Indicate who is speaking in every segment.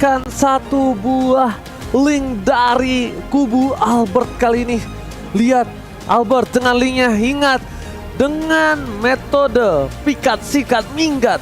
Speaker 1: mendapatkan satu buah link dari kubu Albert kali ini. Lihat Albert dengan linknya, ingat dengan metode pikat sikat minggat.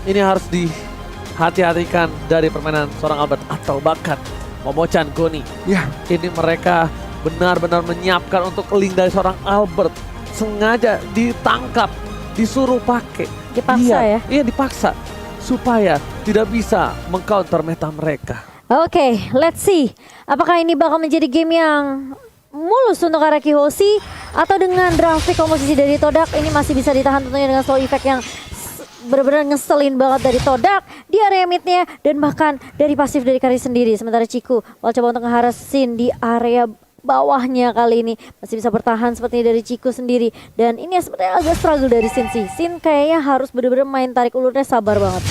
Speaker 1: Ini harus dihati-hatikan dari permainan seorang Albert atau bahkan Momochan Goni. Ya, ini mereka benar-benar menyiapkan untuk link dari seorang Albert. Sengaja ditangkap, disuruh pakai.
Speaker 2: Dipaksa ya?
Speaker 1: Iya dipaksa supaya tidak bisa mengcounter meta mereka.
Speaker 2: Oke, let's see. Apakah ini bakal menjadi game yang mulus untuk Araki Hoshi atau dengan grafik komposisi dari Todak ini masih bisa ditahan tentunya dengan slow effect yang benar-benar ngeselin banget dari Todak di area midnya dan bahkan dari pasif dari Kari sendiri. Sementara Ciku mau coba untuk ngeharas Sin di area bawahnya kali ini masih bisa bertahan seperti dari Ciku sendiri, dan ini sebenarnya agak struggle dari Sin sih. Sin kayaknya harus benar-benar main tarik ulurnya sabar banget.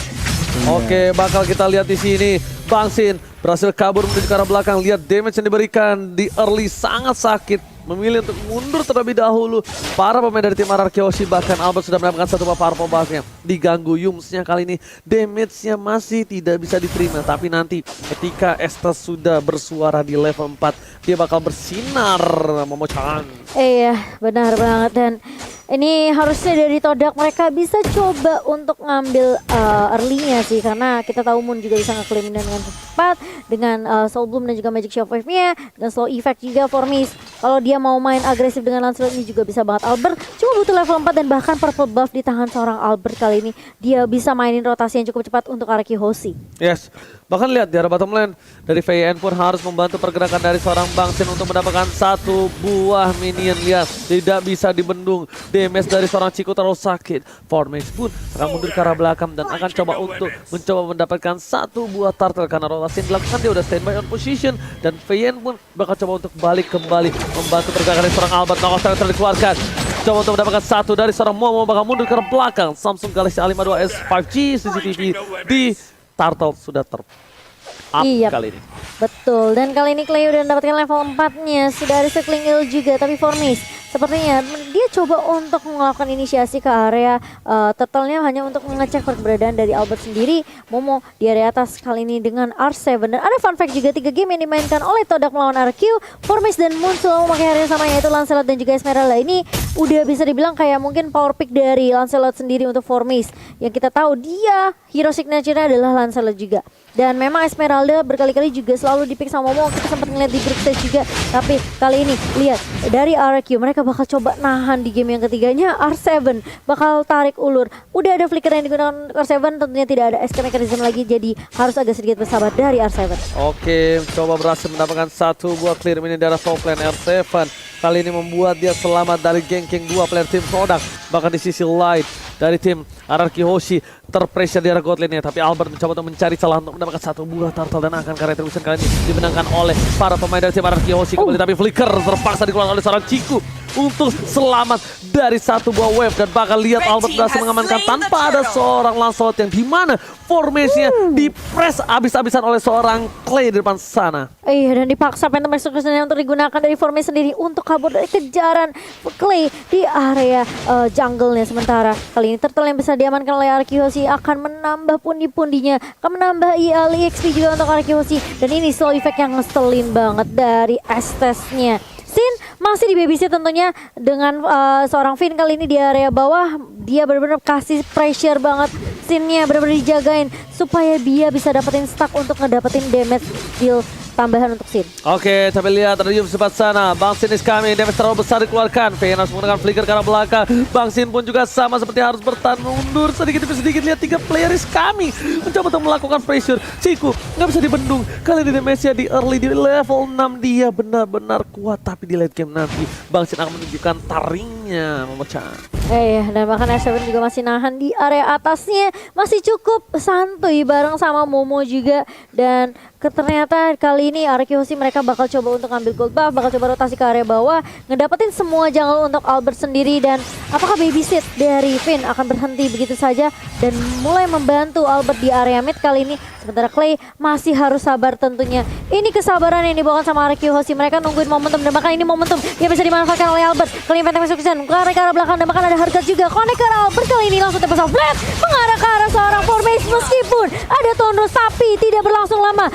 Speaker 1: Oke, bakal kita lihat di sini Bang Sin berhasil kabur menuju ke arah belakang. Lihat damage yang diberikan di early sangat sakit. Memilih untuk mundur terlebih dahulu. Para pemain dari tim Araki Hoshi, bahkan Albert sudah mendapatkan satu buah power buff-nya. Diganggu Yumsnya kali ini. Damage-nya masih tidak bisa diterima. Tapi nanti ketika Estes sudah bersuara di level 4, dia bakal bersinar Momochan.
Speaker 2: Iya, benar banget. Dan ini harusnya dari Todak mereka bisa coba untuk ngambil early-nya sih. Karena kita tahu Moon juga bisa nge-claim dengan cepat. Dengan Soul Bloom dan juga Magic Shield Wave-nya. Dengan slow effect juga for Miss. Kalau dia mau main agresif dengan Lancelot ini juga bisa banget. Albert cuma butuh level 4 dan bahkan purple buff di tangan seorang Albert kali ini. Dia bisa mainin rotasi yang cukup cepat untuk Araki Hoshi.
Speaker 1: Yes, bahkan lihat di arah bottom lane dari VN pun harus membantu pergerakan dari seorang Bang Sin untuk mendapatkan satu buah minion. Lihat, tidak bisa dibendung. Damage dari seorang Ciku terlalu sakit. Formage pun akan mundur ke arah belakang dan akan coba untuk mendapatkan satu buah turtle karena rotasi yang dilakukan. Dia udah standby on position dan VN pun bakal coba untuk balik kembali membantu pergerakan dari seorang Albert. Knockout Selector dikeluarkan. Coba untuk mendapatkan satu dari seorang Momo, bakal mundur ke arah belakang. Samsung Galaxy A52s 5G CCTV di Turtle sudah up
Speaker 2: Iya,
Speaker 1: kali ini.
Speaker 2: betul. Dan kali ini Clay udah mendapatkan level 4-nya. Sudah ada Circling Hill juga, tapi Formis sepertinya dia coba untuk melakukan inisiasi ke area turtle-nya hanya untuk mengecek keberadaan dari Albert sendiri. Momo di area atas kali ini dengan R7. Dan ada fun fact juga, 3 game yang dimainkan oleh Todak melawan RQ, Formis dan Moon selalu memakai area yang sama, yaitu Lancelot dan juga Esmeralda. Ini udah bisa dibilang kayak mungkin power pick dari Lancelot sendiri untuk Formis. Yang kita tahu dia hero signature-nya adalah Lancelot juga. Dan memang Esmeralda berkali-kali juga selalu dipick sama Momo. Kita sempat ngeliat di group stage juga. Tapi kali ini lihat dari RQ mereka bakal coba nahan di game yang ketiganya. R7 bakal tarik ulur. Udah ada flicker yang digunakan R7, tentunya tidak ada escape mechanism lagi. Jadi harus agak sedikit bersabar dari R7.
Speaker 1: Oke, coba berhasil mendapatkan satu buah clear mini dari top lane R7. Kali ini membuat dia selamat dari ganking 2 player tim Todak. Bahkan di sisi light dari tim Araki Hoshi terpressure di arah god lane-nya, tapi Albert mencoba untuk mencari celah untuk mendapatkan satu buah turtle dan akan karya retribution kali ini dimenangkan oleh para pemain dari tim Araki Hoshi kembali. Tapi flicker terpaksa dikeluarkan oleh seorang Ciku untuk selamat dari satu buah wave, dan bakal lihat Albert berhasil mengamankan tanpa ada seorang Lancelot yang dimana formasinya di-press abis-abisan oleh seorang Clay di depan sana.
Speaker 2: Iya, dan dipaksa Phantom Execution untuk digunakan dari formasi sendiri untuk kabur dari kejaran Clay di area jungle-nya. Sementara kali ini turtle yang bisa diamankan oleh Araki Hoshi akan menambah pundi-pundinya, akan menambah EXP juga untuk Araki Hoshi. Dan ini slow effect yang ngeselin banget dari Estes-nya. Sin masih di babysit tentunya dengan seorang Finn kali ini di area bawah. Dia benar-benar kasih pressure banget. Sinnya benar-benar dijagain supaya dia bisa dapetin stack untuk ngedapetin damage deal tambahan untuk Sin.
Speaker 1: Oke, tapi lihat ada Yum sempat sana. Bang Sin is coming, damage terlalu besar dikeluarkan. VN harus menggunakan flicker ke arah belakang. Bang Sin pun juga sama, seperti harus bertahan mundur sedikit demi sedikit. Lihat 3 player is coming, mencoba untuk melakukan pressure. Ciku nggak bisa dibendung. Kali ini damage-nya di early di level 6 dia benar-benar kuat, tapi di late game nanti Bang Sin akan menunjukkan taringnya memecah.
Speaker 2: Dan bahkan S7 juga masih nahan di area atasnya, masih cukup santuy bareng sama Momo juga. Dan ternyata kali ini Araki Hoshi mereka bakal coba untuk ambil gold buff, bakal coba rotasi ke area bawah, ngedapetin semua jungle untuk Albert sendiri. Dan apakah babysit dari Finn akan berhenti begitu saja dan mulai membantu Albert di area mid kali ini? Sementara Clay masih harus sabar tentunya. Ini kesabaran yang dibawakan sama RQ Hoshi. Mereka nungguin momentum dan bahkan ini momentum yang bisa dimanfaatkan oleh Albert. Kali ini Phantom Execution ke arah belakang dan bahkan ada harga juga. Connect ke arah Albert kali ini langsung tembak flat mengarah ke arah seorang formation meskipun ada Tondros tapi tidak berlangsung lama.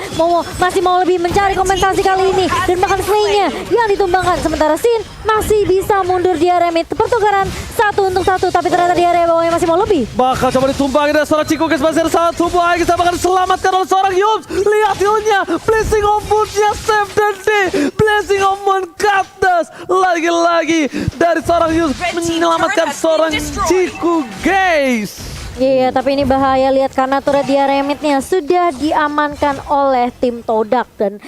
Speaker 2: Masih mau lebih mencari kompensasi kali ini dan bahkan slaynya yang ditumbangkan. Sementara Sin masih bisa mundur di area mid. Pertukaran 1-1 tapi ternyata di area bawahnya masih mau lebih.
Speaker 1: Bakal coba ditumbangin dari seorang Chico guys, masih ada satu buah lagi, bahkan diselamatkan oleh seorang Yums. Lihat healnya, Blessing of Moon-nya save dan day. Blessing of Moon Cactus lagi-lagi dari seorang Yums menyelamatkan seorang Chico guys.
Speaker 2: Iya, tapi ini bahaya lihat karena turret di area mid-nya sudah diamankan oleh tim Todak dan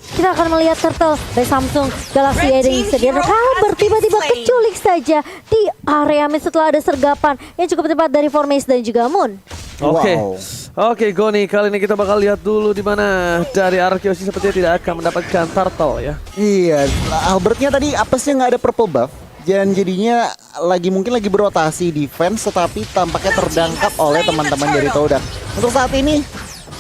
Speaker 2: kita akan melihat turtle dari Samsung Galaxy A yang disediakan Albert tiba-tiba keculik saja di area mid setelah ada sergapan yang cukup tepat dari Formace dan juga Moon.
Speaker 1: Oke, Goni, kali ini kita bakal lihat dulu di mana dari RQ Hoshi sepertinya tidak akan mendapatkan turtle ya.
Speaker 3: Iya, Albertnya tadi apesnya nggak ada purple buff. Dan jadinya mungkin lagi berotasi defense tetapi tampaknya terdangkap oleh teman-teman dari Todak. Untuk saat ini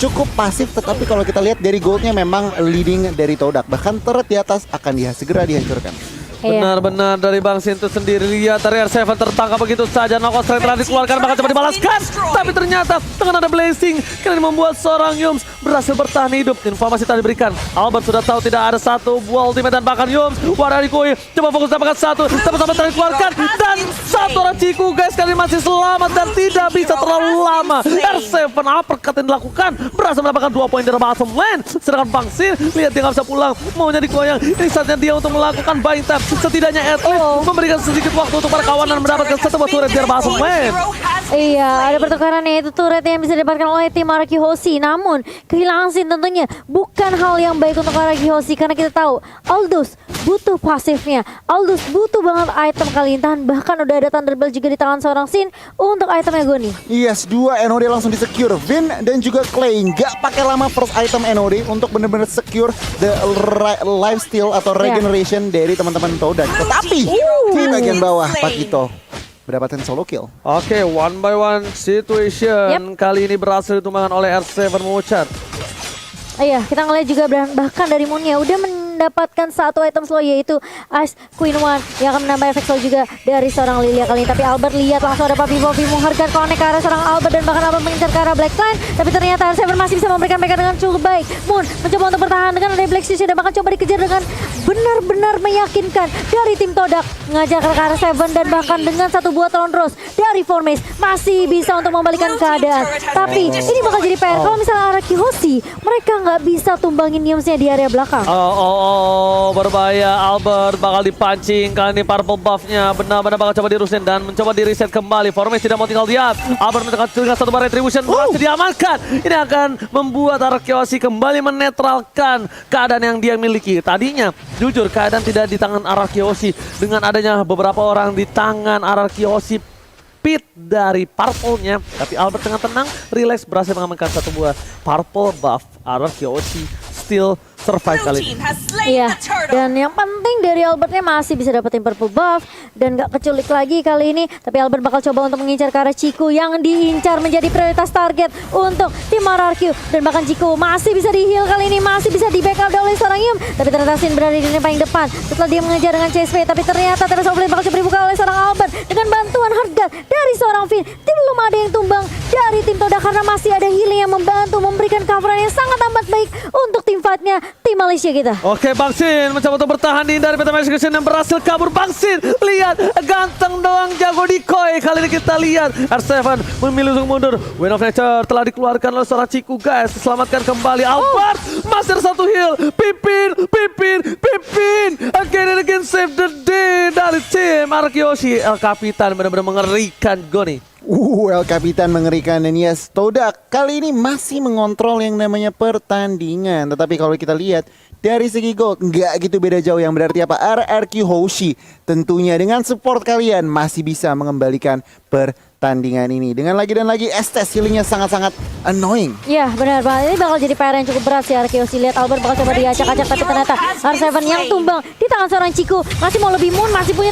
Speaker 3: cukup pasif, tetapi kalau kita lihat dari goldnya memang leading dari Todak. Bahkan turret di atas akan segera dihancurkan.
Speaker 1: Benar-benar dari Bang Sintu sendiri. Lihat dari R7 tertangkap begitu saja. Knockout strike telah dikeluarkan, bahkan coba dibalaskan. Tapi ternyata dengan ada blessing kali ini membuat seorang Yums berhasil bertahan hidup. Informasi tadi diberikan, Albert sudah tahu tidak ada satu buah ultimate dan bahkan Yums Waradikoi coba fokus dapatkan satu. Sama-sama telah dikeluarkan dan satu orang Chico guys kali ini masih selamat dan tidak bisa terlalu lama. R7 uppercut yang dilakukan berhasil mendapatkan 2 poin dari bottom lane. Sedangkan Bang Sin lihat dia nggak bisa pulang, maunya dikoyang. Ini saatnya dia untuk melakukan buying time. Setidaknya at least memberikan sedikit waktu untuk para kawanan mendapatkan satu buah turret dari bottom lane.
Speaker 2: Iya, ada pertukaran yaitu turret yang bisa didapatkan oleh tim RQ Hoshi. Namun kehilangan Sin tentunya bukan hal yang baik untuk RQ Hoshi karena kita tahu Aldous butuh pasifnya. Aldous butuh banget item kali ini. Bahkan udah ada Thunderbolt juga di tangan seorang Sin untuk itemnya Goni.
Speaker 3: Yes, 2 NOD langsung di-secure. Vin dan juga Clay nggak pakai lama first item NOD untuk benar-benar secure the lifesteal atau regeneration dari teman-teman Todak. Tetapi di bagian bawah Pakito mendapatkan solo kill.
Speaker 1: Oke, one by one situation. Kali ini berhasil ditumbangkan oleh R7 Mochar.
Speaker 2: Iya, kita ngeliat juga bahkan dari Moonnya udah mendapatkan satu item slow yaitu Ice Queen One yang akan menambah efek slow juga dari seorang Lilia kali ini. Tapi Albert lihat langsung ada Papi menghargai connect ke arah seorang Albert dan bahkan Albert mengincar ke arah Blackline. Tapi ternyata R7 masih bisa memberikan mereka dengan cukup baik. Moon mencoba untuk bertahan dengan ada Black Stitch dan bahkan coba dikejar dengan benar-benar meyakinkan dari tim Todak. Ngajak ke arah 7 dan bahkan dengan satu buah Tondros dari Formace masih bisa untuk membalikan keadaan. Tapi ini bakal jadi PR kalau misalnya RQ Hoshi mereka nggak bisa tumbangin Yumsnya di area belakang.
Speaker 1: Berbahaya. Albert bakal dipancing. Kali ini purple buff-nya benar-benar bakal coba dirusin dan mencoba di reset kembali. Formace tidak mau tinggal diam. Albert dengan satu bar retribution berhasil diamankan. Ini akan membuat RQ Hoshi kembali menetralkan keadaan yang dia miliki. Tadinya jujur keadaan tidak di tangan RQ Hoshi dengan adanya beberapa orang di tangan RQ Hoshi pit dari purple-nya, tapi Albert dengan tenang, relax berhasil mengamankan satu buah purple buff. RQ Hoshi still survive kali ini.
Speaker 2: Iya, dan yang penting dari Albertnya masih bisa dapetin purple buff dan gak keculik lagi kali ini. Tapi Albert bakal coba untuk mengincar ke arah Chico yang diincar menjadi prioritas target untuk tim RRQ. Dan bahkan Chico masih bisa di-heal kali ini, masih bisa di-backup oleh seorang Yum. Tapi ternyata Sin berada di paling depan setelah dia mengejar dengan CSP. Tapi ternyata terus Oblin bakal coba dibuka oleh seorang Albert dengan bantuan harga dari seorang Finn. Belum ada yang tumbang dari tim Toda karena masih ada healing yang membantu memberikan coveran yang sangat amat baik untuk tim fightnya tim Malaysia kita.
Speaker 1: Oke, Bang Sin mencoba untuk bertahan di dari Phantom Execution yang berhasil kabur. Bang Sin, lihat ganteng doang jago decoy. Kali ini kita lihat R7 memilih untuk mundur. Wind of Nature telah dikeluarkan oleh seorang Chico guys. Diselamatkan kembali Albert. Masih ada satu heal. Pipin. Again and again save the day dari tim RQ Hoshi. El Capitan benar-benar mengerikan Goni.
Speaker 3: El Capitan mengerikan dan yes, Todak kali ini masih mengontrol yang namanya pertandingan. Tetapi kalau kita lihat dari segi gold nggak gitu beda jauh, yang berarti apa? RRQ Hoshi tentunya dengan support kalian masih bisa mengembalikan pertandingan. pertandingan ini. Dengan lagi dan lagi Estes healingnya sangat-sangat annoying.
Speaker 2: Iya benar banget, ini bakal jadi PR yang cukup berat sih Arkeosi. Lihat Albert bakal coba diacak-acak tapi ternyata R7 yang tumbang di tangan seorang Chiku. Masih mau lebih Moon, masih punya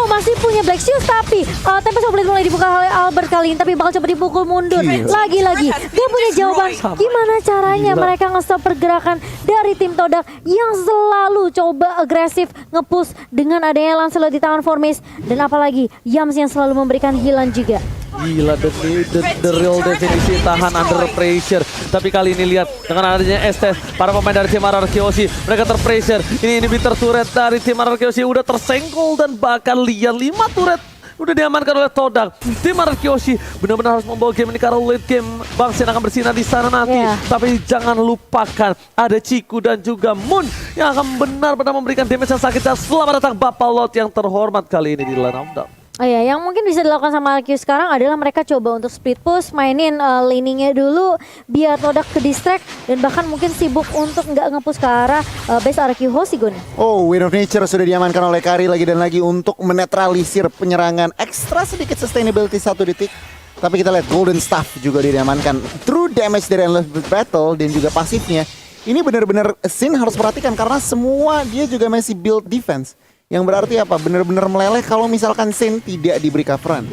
Speaker 2: masih punya Black Shoes tapi Tempest of Blade mulai dibuka oleh Albert kali ini, tapi bakal coba dipukul mundur. Lagi-lagi dia punya jawaban gimana caranya mereka nge-stop pergerakan dari tim Todak yang selalu coba agresif nge-push dengan adanya Lancelot di tangan Formis, dan apalagi Yams yang selalu memberikan healan juga.
Speaker 1: Gila, the real definisi tahan under pressure. Tapi kali ini lihat dengan adanya Estes, para pemain dari tim RRQoC mereka terpressure. Ini inhibitor turret dari tim RRQoC udah tersenggol dan bahkan lihat 5 turret udah diamankan oleh Todak. Tim RRQoC benar-benar harus membawa game ini karena late game Bangsin akan bersinar di sana nanti. Tapi jangan lupakan ada Chiku dan juga Moon yang akan benar-benar memberikan damage yang sakit. Selamat datang Bapak Lot yang terhormat kali ini di line of down.
Speaker 2: Oh ya, yang mungkin bisa dilakukan sama Arceus sekarang adalah mereka coba untuk split push, mainin laningnya dulu biar Todak ke distract, dan bahkan mungkin sibuk untuk nggak nge-push ke arah base RRQoC Gun.
Speaker 3: Oh, Wind of Nature sudah diamankan oleh Kari lagi dan lagi untuk menetralisir penyerangan ekstra sedikit sustainability 1 detik. Tapi kita lihat Golden Staff juga diamankan. True damage dari Endless Battle dan juga pasifnya. Ini benar-benar Sin harus perhatikan karena semua dia juga masih build defense. Yang berarti apa? Benar-benar meleleh kalau misalkan Sin tidak diberi coveran.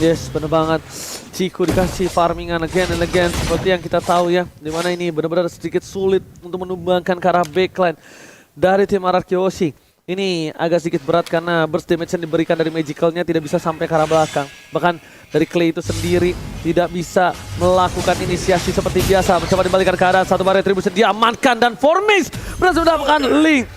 Speaker 1: Yes, benar banget. Chiku dikasih farmingan again and again. Seperti yang kita tahu ya, dimana ini benar-benar sedikit sulit untuk menumbangkan ke arah backline dari tim RRQoC. Ini agak sedikit berat karena burst damage yang diberikan dari magicalnya tidak bisa sampai ke arah belakang. Bahkan dari Clay itu sendiri tidak bisa melakukan inisiasi seperti biasa. Mencoba dibalikan ke arah satu bar retribution diamankan dan Formis berhasil mendapatkan Link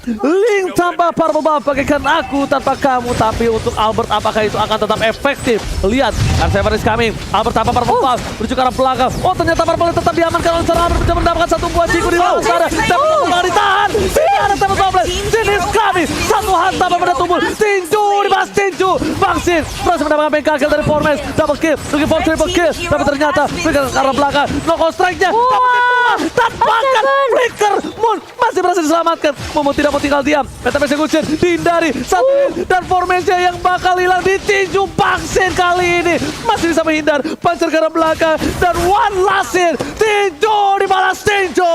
Speaker 1: tanpa purple buff bagaikan aku tanpa kamu. Tapi untuk Albert apakah itu akan tetap efektif? Lihat, R7 is coming. Albert tanpa purple buff menuju ke arah belakang. Oh, ternyata purple tetap diamankan oleh seorang Albert, mendapatkan satu buah Chiku di belakang sana. Tapi ditahan. Tidak ada purple. Sin is coming. Satu hantam pada tubuh. Tinju dibahas Tinju. Bangsin berhasil mendapatkan bengkel kill dari Formis. Double kill, looking for triple kill. Tapi ternyata Flicker ke arah belakang. Knockout strike-nya. Tampakkan Flicker. Moon masih berhasil diselamatkan. Momo tidak mau tinggal diam. Meta execution dihindari. Satu hit. Dan Formis-nya yang bakal hilang ditinju. Bangsin kali ini masih bisa menghindar. Pancer ke arah belakang. Dan one last hit. Tinju dibalas Tinju.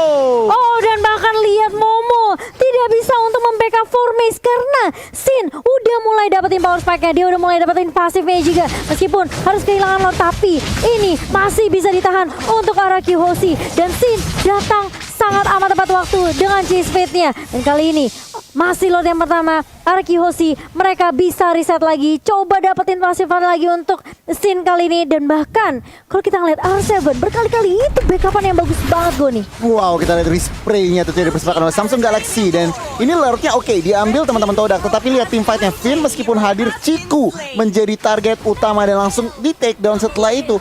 Speaker 2: Oh, dan bahkan lihat Momo tidak bisa untuk membackup Formis karena Sin udah mulai dapetin power spike-nya. Dia udah mulai dapetin pasifnya juga. Meskipun harus kehilangan Lord, tapi ini masih bisa ditahan untuk RRQoC. Dan Sin datang sangat amat tepat waktu dengan chase fate-nya. Dan kali ini masih Lord yang pertama RRQoC, mereka bisa reset lagi, coba dapetin pasifan lagi untuk Sin kali ini. Dan bahkan kalau kita ngeliat R7 berkali-kali itu backupan yang bagus banget Goni.
Speaker 3: Wow, kita lihat respray-nya tuh dari persepakan oleh Samsung Galaxy. Dan ini Lordnya oke, diambil teman-teman Todak. Tetapi lihat tim fight-nya, Finn meskipun hadir, Chiku menjadi target utama dan langsung di take down. Setelah itu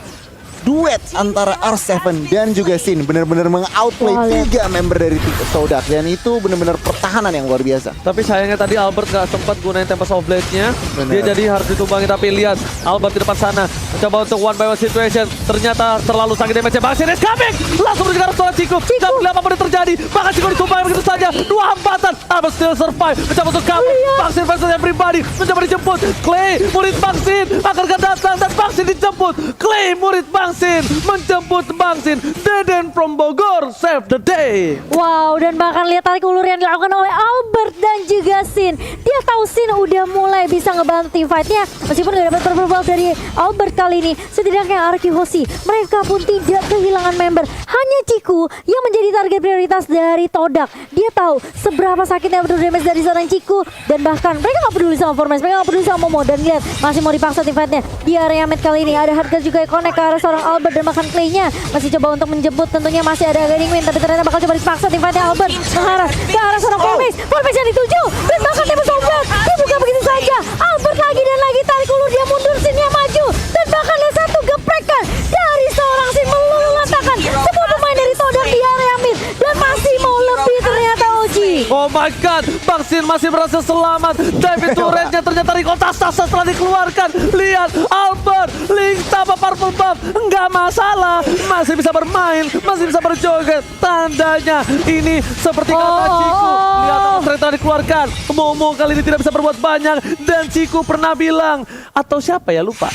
Speaker 3: duet antara R7 dan juga Sin benar-benar meng-outplay 3 member dari Todak, dan itu benar-benar pertahanan yang luar biasa.
Speaker 1: Tapi sayangnya tadi Albert gak sempat gunain Tempest of Blade-nya. Dia jadi harus ditumbangi. Tapi lihat Albert di depan sana mencoba untuk one by one situation. Ternyata terlalu sakit damage-nya. Bangsin is coming. Langsung menuju ke arah seorang Chiku. Dan apapun yang terjadi, bahkan Chiku ditumbangi begitu saja. 2 hambatan. Albert still survive. Mencoba untuk comeback. Bangsin versus everybody. Mencoba dijemput. Clay, murid Bangsin akan datang dan Bangsin dijemput. Clay, murid Bangsin menjemput Bangsin. Deden from Bogor save the day.
Speaker 2: Wow, dan bahkan lihat tarik ulur yang dilakukan oleh Albert dan juga Sin. Dia tahu Sin udah mulai bisa ngebantu tim fight-nya. Meskipun udah dapat purple buff dari Albert kali ini, setidaknya RRQoC mereka pun tidak kehilangan member. Hanya Chiku yang menjadi target prioritas dari Todak. Dia tahu seberapa sakitnya betul damage dari seorang Chiku. Dan bahkan mereka gak peduli sama Formis, mereka gak peduli sama Momo. Dan lihat masih mau dipaksa tim fight-nya. Di area mid kali ini ada Hardcore juga yang connect ke arah seorang Albert, dan bahkan Clay-nya masih coba untuk menjemput. Tentunya masih ada Guiding Wind, tapi ternyata bakal coba dipaksa tim fight-nya. Albert mengarah ke arah seorang Formis. Formis yang dituju, dan bahkan Tempest of Blade dibuka begitu saja. Albert lagi dan lagi tarik ulur, dia mundur, Sin-nya maju. Dan bahkan lihat satu geprekan dari seorang Sin meluluh lantakan semua pemain dari Todak di area mid. Dan masih mau lebih ternyata Oji.
Speaker 1: Oh my god, Bangsin masih berhasil selamat. David turretnya ternyata recall tas-tas setelah dikeluarkan. Lihat Albert, Link tanpa purple buff, enggak masalah, masih bisa bermain, masih bisa berjoget. Tandanya ini seperti kata Chiku. Lihat ternyata dikeluarkan. Momo kali ini tidak bisa berbuat banyak. Dan Ciku pernah bilang, atau siapa ya lupa.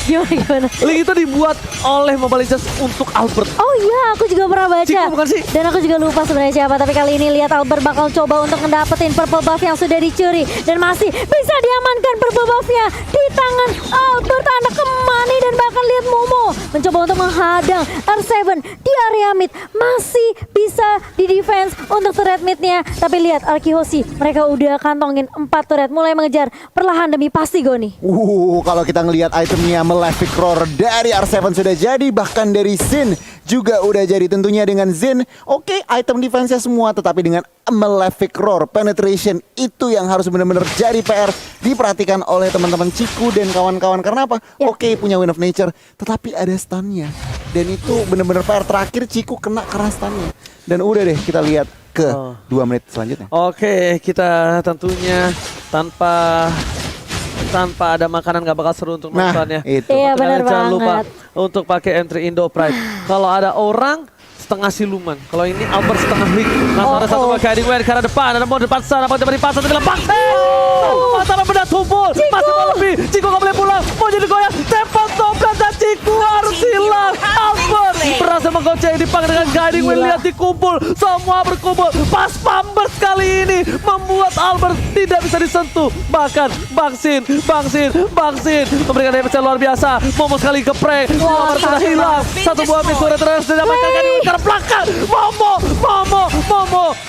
Speaker 2: Gimana?
Speaker 1: Link itu dibuat oleh Mobile Legends untuk Albert.
Speaker 2: Oh iya, aku juga pernah baca.
Speaker 1: Ciku bukan sih?
Speaker 2: Dan aku juga lupa sebenarnya siapa. Tapi kali ini lihat Albert bakal coba untuk ngedapetin purple buff yang sudah dicuri. Dan masih bisa diamankan purple buffnya di tangan Albert, anak kemani. Dan bahkan lihat Momo mencoba untuk menghadang R7 di area mid. Masih bisa di defense untuk turret midnya. Tapi lihat Arkihoshi, mereka udah kantongin 4 turret. Mulai mengejar perlahan demi pasti Goni.
Speaker 3: Kalau kita ngelihat itemnya Malefic Roar dari R7 sudah jadi, bahkan dari Xin juga udah jadi. Tentunya dengan Xin, oke, item defense-nya semua, tetapi dengan Malefic Roar penetration itu yang harus benar-benar jadi PR diperhatikan oleh teman-teman Ciku dan kawan-kawan. Karena apa?
Speaker 2: Ya.
Speaker 3: Oke, punya Wind of Nature, tetapi ada stunnya. Dan itu benar-benar PR terakhir Ciku kena karena stunnya. Dan udah deh, kita lihat ke 2 menit selanjutnya.
Speaker 1: Oke, kita tentunya tanpa ada makanan gak bakal seru untuk
Speaker 3: Nah,
Speaker 1: nontonnya.
Speaker 3: itu.
Speaker 2: Iya, benar
Speaker 1: Jangan lupa
Speaker 2: banget.
Speaker 1: untuk pakai entry Indo Pride. Kalau ada orang setengah siluman. Kalau ini Albert setengah Link. Langsung ada satu pakai Guiding Wind ke arah depan. Ada mau depan sana, mau depan di pasar, bilang Baksen. Sampai benda tumpul. Masih mau lebih. Ciku gak boleh pulang. Mau jadi goyang. Tempat dobrak dan Ciku harus hilang. Albert berhasil menggocek Dipang dengan Guiding Wind. Lihat dikumpul. Semua berkumpul. Pas Pambers kali ini membuat Albert tidak bisa disentuh. Bahkan Baksin memberikan damage yang luar biasa. Momo sekali geprek. Albert sudah hilang. Satu buah mid turret terus didapatkan Guiding Wind ke belakang. Momo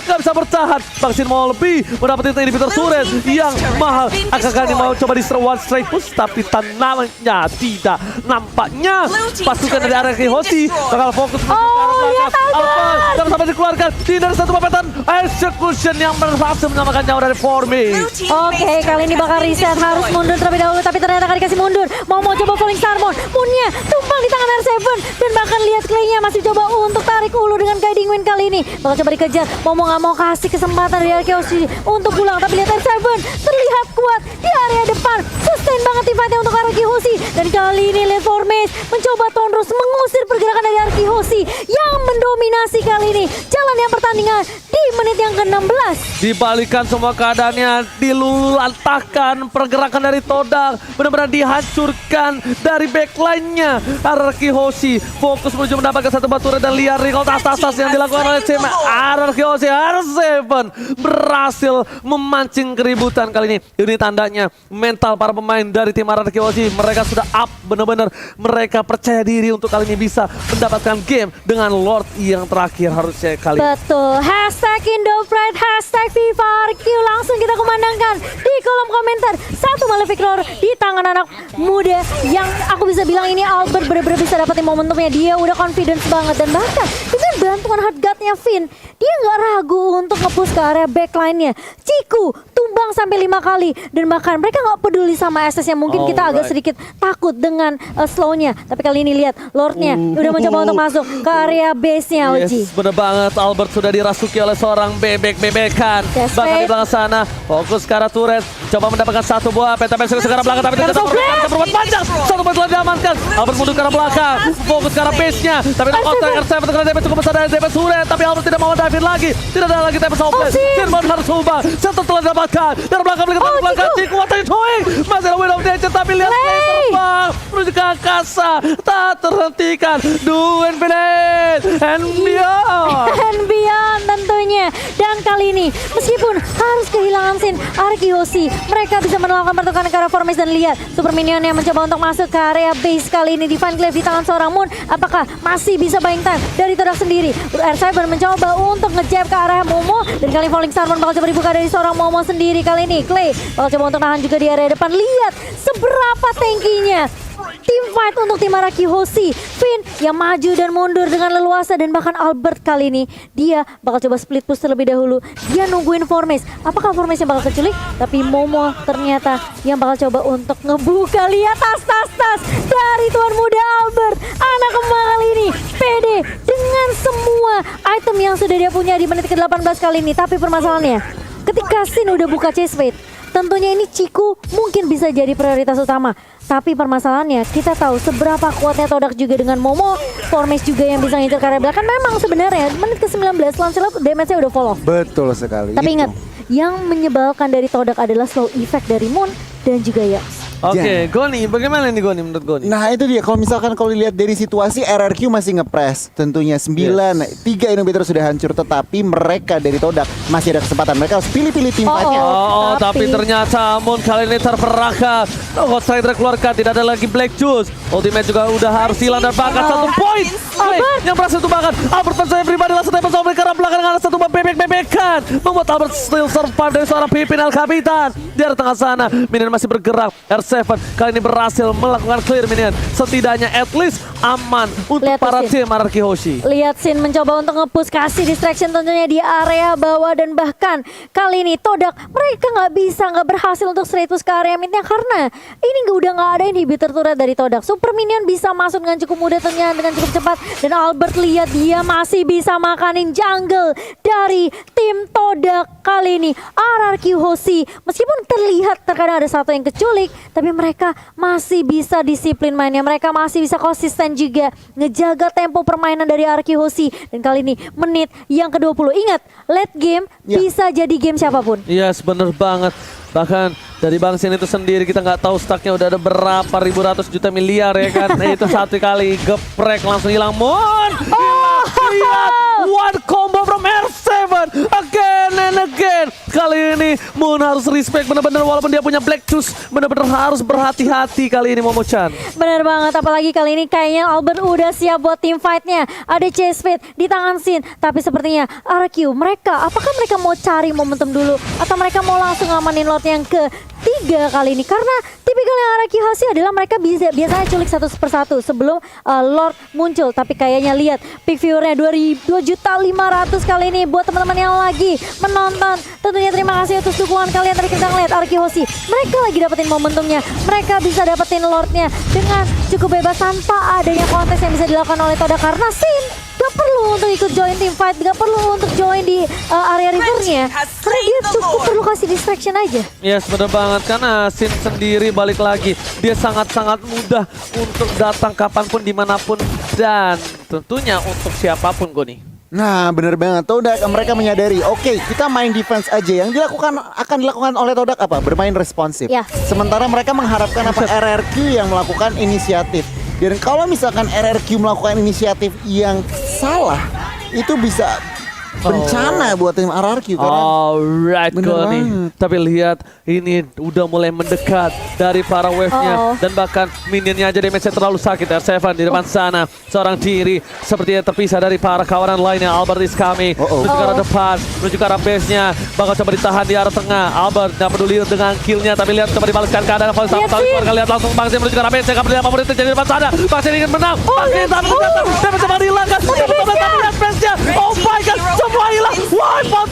Speaker 1: gak bisa bertahan. Baksin mau lebih mendapatkan inhibitor turret yang mahal. Akankah ini mau coba di one straight push, tapi tanamnya tidak. Nampaknya pasukan dari Arkihoshi bakal fokus ke arah belakang. Albert jangan sampai dikeluarkan. Tidak satu papetan execution yang berhasil menyelamatkan nyawa dari Formi.
Speaker 2: Oke, kali ini bakal reset, harus mundur terlebih dahulu, tapi ternyata gak dikasih mundur. Mau coba Falling Starmon, Moonnya tumpang di tangan R7, dan bahkan lihat Clay-nya masih coba untuk tarik ulu dengan Guiding Wind kali ini. Bakal coba dikejar, mau gak mau kasih kesempatan dari Arkihoshi untuk pulang, tapi lihat R7 terlihat kuat di area depan. Sustain banget teamfight-nya untuk Arkihoshi, dan kali ini lihat Formace mencoba terus mengusir pergerakan dari Arkihoshi yang mendominasi kali ini jalannya pertandingan di menit yang ke-16.
Speaker 1: Dibalikan semua keadaannya, dilulantahkan pergerakan dari Todak, benar-benar dihancurkan dari backline-nya. Arkihoshi fokus menuju mendapatkan satu batu dan liar recall tas-tas yang dilakukan oleh tim Arkihoshi. R7 berhasil memancing keributan kali ini. Ini tandanya mental para pemain dari tim Arkihoshi, mereka sudah up benar-benar. Mereka percaya diri untuk kali ini bisa mendapatkan game dengan Lord yang terakhir harusnya kali ini.
Speaker 2: Betul, hashtag Indopride, hashtag FIFARQ, langsung kita kumandangkan di kolom komentar. Satu Malefic Roar di tangan anak muda yang aku bisa bilang ini Albert benar-benar bisa dapetin momentumnya. Dia udah confidence banget, dan bahkan dengan bantuan hard guard-nya Finn, dia nggak ragu untuk nge-push ke area backline-nya. Ciku tumbang sampai 5 kali, dan bahkan mereka nggak peduli sama SS-nya. Mungkin kita agak sedikit takut dengan slow-nya, tapi kali ini lihat Lord-nya udah mencoba untuk masuk ke area base-nya, Oji.
Speaker 1: Yes, bener banget. Albert sudah dirasuki oleh seorang bebek-bebekan.
Speaker 2: Yes,
Speaker 1: Bahkan di
Speaker 2: babe.
Speaker 1: belakang sana, fokus ke arah turret. Coba mendapatkan satu buah pentapen ke arah belakang, tapi tidak dapat berbuat panjang. Satu poin telah diamankan. Albert mundur ke arah belakang, fokus ke arah base-nya. Tapi knock-out R7 terkena damage cukup besar dari damage turret. Tapi Albert tidak mau dive lagi. Tidak ada lagi damage hopeless. Firman harus ubah. Satu telah didapatkan. Dari belakang, belakang. Ciku, what are you doing? Masih ada Wind of Nature, tapi lihat Clay terbang menuju ke angkasa. Tak terhentikan. Do infinite and beyond.
Speaker 2: And beyond tentunya. Dan kali ini meskipun harus kehilangan Sin, Arkihoshi, mereka bisa melakukan pertukaran ke arah Formace. Dan lihat Super Minion yang mencoba untuk masuk ke area base kali ini. Divine Glaive di tangan seorang Moon, apakah masih bisa buying time dari Todak sendiri? R7 mencoba untuk ngejab ke arah Momo, dan kali ini Falling Starmon bakal coba dibuka dari seorang Momo sendiri. Kali ini Clay bakal coba untuk nahan juga di area depan. Lihat seberapa tankinya tim fight untuk tim Arkihoshi. Finn yang maju dan mundur dengan leluasa, dan bahkan Albert kali ini dia bakal coba split push terlebih dahulu. Dia nungguin Formace. Apakah Formace yang bakal keculik? Tapi Momo ternyata yang bakal coba untuk ngebuka. Lihat tas dari tuan muda Albert. Anak kembang kali ini pede dengan semua item yang sudah dia punya di menit ke-18 kali ini. Tapi permasalahannya, ketika Sin udah buka chase fate, tentunya ini Ciku mungkin bisa jadi prioritas utama. Tapi permasalahannya kita tahu seberapa kuatnya Todak juga dengan Momo, Formis juga yang bisa ngincer karya belakang. Memang sebenarnya menit ke-19 Lancelot damage-nya udah fall off.
Speaker 3: Betul sekali.
Speaker 2: Tapi
Speaker 3: Itu.
Speaker 2: ingat, yang menyebalkan dari Todak adalah slow effect dari Moon dan juga Yax.
Speaker 1: Oke, Goni, bagaimana nih Goni menurut Goni?
Speaker 3: Nah itu dia, kalau misalkan kalau dilihat dari situasi RRQ masih ngepres. Tentunya 3 inhibitor sudah hancur, tetapi mereka dari Todak masih ada kesempatan. Mereka harus pilih-pilih tim fight-nya.
Speaker 1: Tapi ternyata Moon kali ini terperangkap. Ghost Rider keluarkan, tidak ada lagi Black Juice. Ultimate juga udah harus hilang dan bahkan 1 poin.
Speaker 2: Albert
Speaker 1: yang berhasil tumbangkan. Albert versus everybody langsung tembak sama mereka belakang dengan ada 1 bebek-bebekan. Membuat Albert still survive dari seorang pimpin El Capitan. Di arah tengah sana, minion masih bergerak. R7 kali ini berhasil melakukan clear minion. Setidaknya at least aman untuk
Speaker 2: Lihat
Speaker 1: para
Speaker 2: Sin.
Speaker 1: tim Anarchy Hoshi.
Speaker 2: Lihat Sin mencoba untuk nge-push, kasih distraction tentunya di area bawah. Dan bahkan kali ini Todak mereka nggak berhasil untuk straight push ke area midnya. Karena ini udah nggak ada inhibitor turret dari Todak. Super minion bisa masuk dengan cukup mudah tentunya, dengan cukup cepat. Dan Albert lihat dia masih bisa makanin jungle dari tim Todak kali ini. RRQ Hoshi meskipun terlihat terkadang ada satu yang keculik, tapi mereka masih bisa disiplin mainnya. Mereka masih bisa konsisten juga ngejaga tempo permainan dari RRQ Hoshi. Dan kali ini menit yang ke-20. Ingat, late game bisa jadi game siapapun.
Speaker 1: Yes, bener banget. Bahkan dari Bang Sin itu sendiri kita nggak tahu stacknya udah ada berapa ribu ratus juta miliar ya kan. Itu satu kali geprek langsung hilang. Moon! Lihat, one combo from R7 again and again. Kali ini Moon harus respect bener-bener walaupun dia punya Black Juice. Bener-bener harus berhati-hati kali ini Momo-chan.
Speaker 2: Bener banget, apalagi kali ini kayaknya Albert udah siap buat team fight-nya. Ada chase speed di tangan Sin, tapi sepertinya RQ mereka, apakah mereka mau cari momentum dulu atau mereka mau langsung ngamanin lot yang ketiga kali ini? Karena tipikalnya RQ Hoshi adalah mereka biasanya culik satu persatu sebelum Lord muncul. Tapi kayaknya lihat pick viewernya 2.500.000 kali ini buat teman-teman yang lagi menonton. Tentunya terima kasih atas dukungan kalian. Tadi kita ngeliat RQ Hoshi, mereka lagi dapetin momentumnya. Mereka bisa dapetin Lordnya dengan cukup bebas tanpa adanya kontes yang bisa dilakukan oleh Todak. Karena Sin gak perlu untuk ikut join team fight, gak perlu untuk join di area rivernya. Karena dia cukup perlu kasih distraction aja.
Speaker 1: Yes, bener banget. Karena Sin sendiri balik lagi, dia sangat-sangat mudah untuk datang kapanpun, dimanapun, dan tentunya untuk siapapun Goni.
Speaker 3: Nah bener banget, Todak mereka menyadari, oke, kita main defense aja. Yang akan dilakukan oleh Todak apa? Bermain responsif.
Speaker 2: Ya.
Speaker 3: Sementara mereka mengharapkan apa? RRQ yang melakukan inisiatif. Dan kalau misalkan RRQ melakukan inisiatif yang salah, itu bisa bencana buat tim RRQ.
Speaker 1: Alright
Speaker 3: Bener
Speaker 1: Goni.
Speaker 3: banget.
Speaker 1: Tapi lihat ini udah mulai mendekat dari para wave-nya. Dan bahkan minionnya aja damage-nya terlalu sakit. R7 di depan sana, seorang diri sepertinya terpisah dari para kawanan lainnya. Albert is coming menuju ke arah depan, menuju ke arah base-nya. Bakal coba ditahan di arah tengah. Albert gak peduli dengan kill-nya, tapi lihat coba dibalaskan keadaan. Kalau sama-sama keluarga, lihat langsung Bang Sin menuju ke arah base-nya. Gak peduli apapun yang terjadi di depan sana. Bang Sin ingin menang. Bang Sin tapi coba dihilangkan. Tapi lihat base-nya. Oh my god, semua hilang. Wipe out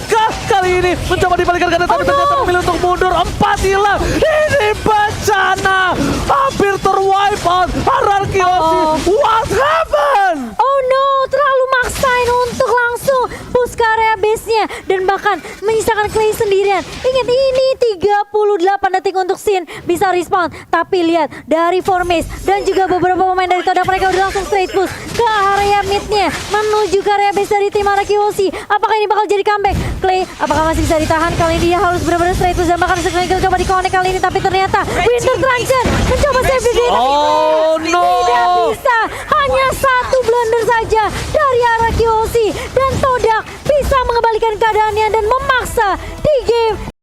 Speaker 1: kali ini mencoba dibalikan ke tapi ternyata memilih untuk mundur. 4 hilang. Ini bencana. Hampir terwipe out. RRQ Hoshi. What happened?
Speaker 2: Oh no, terlalu maksain untuk langsung push ke area base-nya. Dan bahkan menyisakan Clay sendirian. Ingat ini 38 detik untuk Sin bisa respawn. Tapi lihat dari Formis dan juga beberapa pemain dari Todak, mereka udah langsung straight push ke area mid-nya menuju ke area base dari tim RRQ Hoshi. Apakah ini bakal jadi comeback? Clay apakah masih bisa ditahan? Kali ini dia harus benar-benar straight push dan bahkan sekali coba di-connect kali ini. Tapi ternyata Winter Truncheon mencoba save the day.
Speaker 1: Oh no.
Speaker 2: Tidak bisa, hanya satu blunder saja dari RRQ Hoshi.